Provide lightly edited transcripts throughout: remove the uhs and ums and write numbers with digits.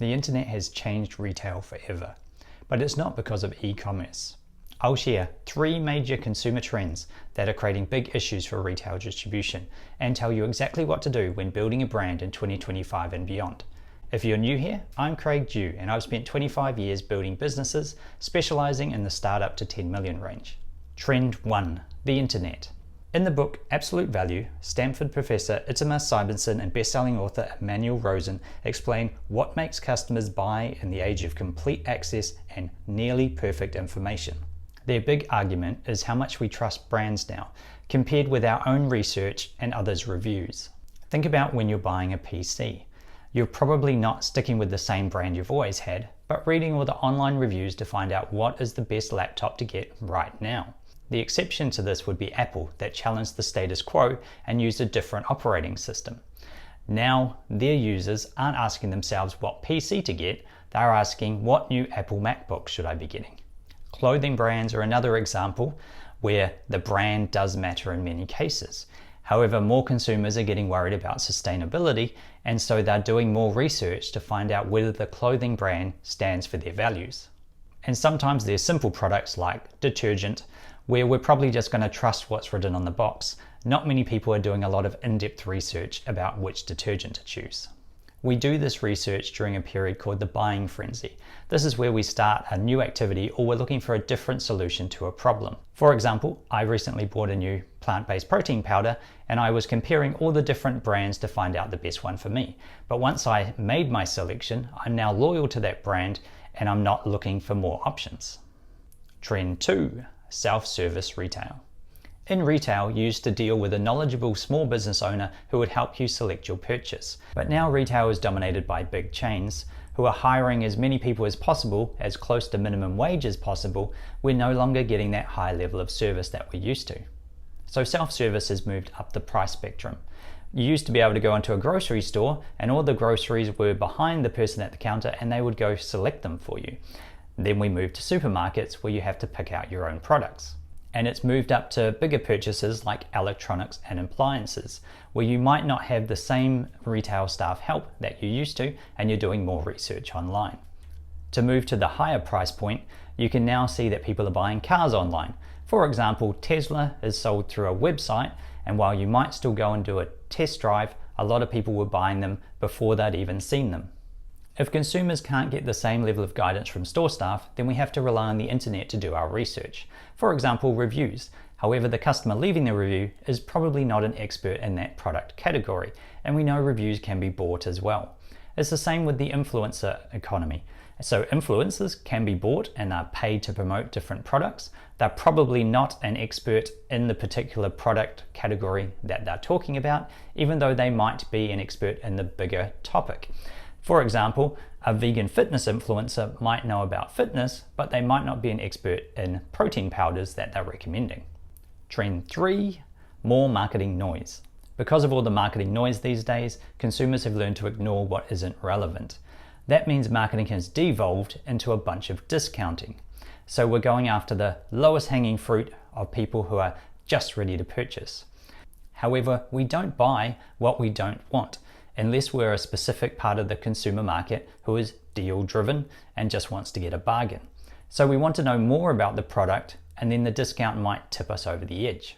The internet has changed retail forever, but it's not because of e-commerce. I'll share 3 major consumer trends that are creating big issues for retail distribution and tell you exactly what to do when building a brand in 2025 and beyond. If you're new here, I'm Craig Dew and I've spent 25 years building businesses specializing in the startup to 10 million range. Trend 1, the internet. In the book Absolute Value, Stanford professor Itamar Simonson and best-selling author Emmanuel Rosen explain what makes customers buy in the age of complete access and nearly perfect information. Their big argument is how much we trust brands now, compared with our own research and others' reviews. Think about when you're buying a PC. You're probably not sticking with the same brand you've always had, but reading all the online reviews to find out what is the best laptop to get right now. The exception to this would be Apple, that challenged the status quo and used a different operating system. Now, their users aren't asking themselves what PC to get, they're asking what new Apple MacBook should I be getting. Clothing brands are another example where the brand does matter in many cases. However, more consumers are getting worried about sustainability, and so they're doing more research to find out whether the clothing brand stands for their values. And sometimes there's simple products like detergent, where we're probably just going to trust what's written on the box. Not many people are doing a lot of in-depth research about which detergent to choose. We do this research during a period called the buying frenzy. This is where we start a new activity or we're looking for a different solution to a problem. For example, I recently bought a new plant-based protein powder and I was comparing all the different brands to find out the best one for me. But once I made my selection, I'm now loyal to that brand and I'm not looking for more options. Trend 2. Self-service retail. In retail, you used to deal with a knowledgeable small business owner who would help you select your purchase. But now retail is dominated by big chains who are hiring as many people as possible, as close to minimum wage as possible. We're no longer getting that high level of service that we're used to. So self-service has moved up the price spectrum. You used to be able to go into a grocery store and all the groceries were behind the person at the counter and they would go select them for you. Then we moved to supermarkets where you have to pick out your own products. And it's moved up to bigger purchases like electronics and appliances, where you might not have the same retail staff help that you used to, and you're doing more research online. To move to the higher price point, you can now see that people are buying cars online. For example, Tesla is sold through a website, and while you might still go and do a test drive, a lot of people were buying them before they'd even seen them. If consumers can't get the same level of guidance from store staff, then we have to rely on the internet to do our research. For example, reviews. However, the customer leaving the review is probably not an expert in that product category, and we know reviews can be bought as well. It's the same with the influencer economy. So influencers can be bought and are paid to promote different products. They're probably not an expert in the particular product category that they're talking about, even though they might be an expert in the bigger topic. For example, a vegan fitness influencer might know about fitness, but they might not be an expert in protein powders that they're recommending. Trend 3, more marketing noise. Because of all the marketing noise these days, consumers have learned to ignore what isn't relevant. That means marketing has devolved into a bunch of discounting. So we're going after the lowest hanging fruit of people who are just ready to purchase. However, we don't buy what we don't want, unless we're a specific part of the consumer market who is deal driven and just wants to get a bargain. So we want to know more about the product and then the discount might tip us over the edge.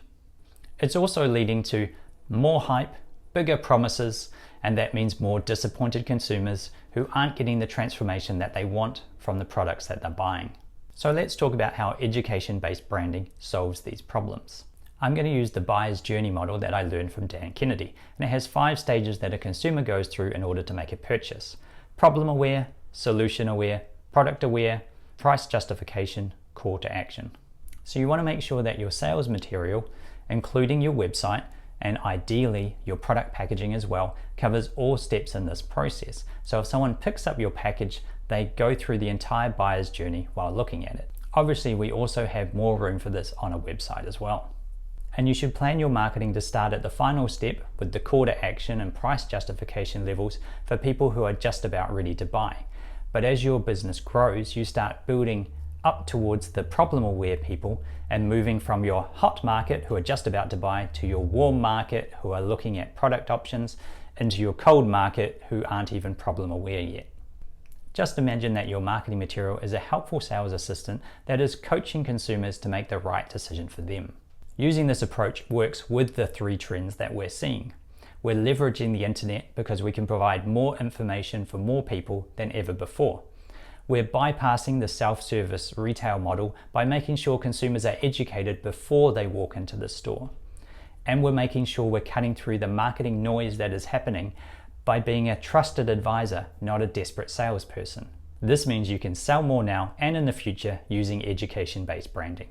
It's also leading to more hype, bigger promises, and that means more disappointed consumers who aren't getting the transformation that they want from the products that they're buying. So let's talk about how education-based branding solves these problems. I'm going to use the buyer's journey model that I learned from Dan Kennedy, and it has 5 stages that a consumer goes through in order to make a purchase. Problem aware, solution aware, product aware, price justification, call to action. So you want to make sure that your sales material, including your website, and ideally your product packaging as well, covers all steps in this process. So if someone picks up your package, they go through the entire buyer's journey while looking at it. Obviously, we also have more room for this on a website as well. And you should plan your marketing to start at the final step with the call to action and price justification levels for people who are just about ready to buy. But as your business grows, you start building up towards the problem aware people and moving from your hot market who are just about to buy to your warm market who are looking at product options into your cold market who aren't even problem aware yet. Just imagine that your marketing material is a helpful sales assistant that is coaching consumers to make the right decision for them. Using this approach works with the 3 trends that we're seeing. We're leveraging the internet because we can provide more information for more people than ever before. We're bypassing the self-service retail model by making sure consumers are educated before they walk into the store. And we're making sure we're cutting through the marketing noise that is happening by being a trusted advisor, not a desperate salesperson. This means you can sell more now and in the future using education-based branding.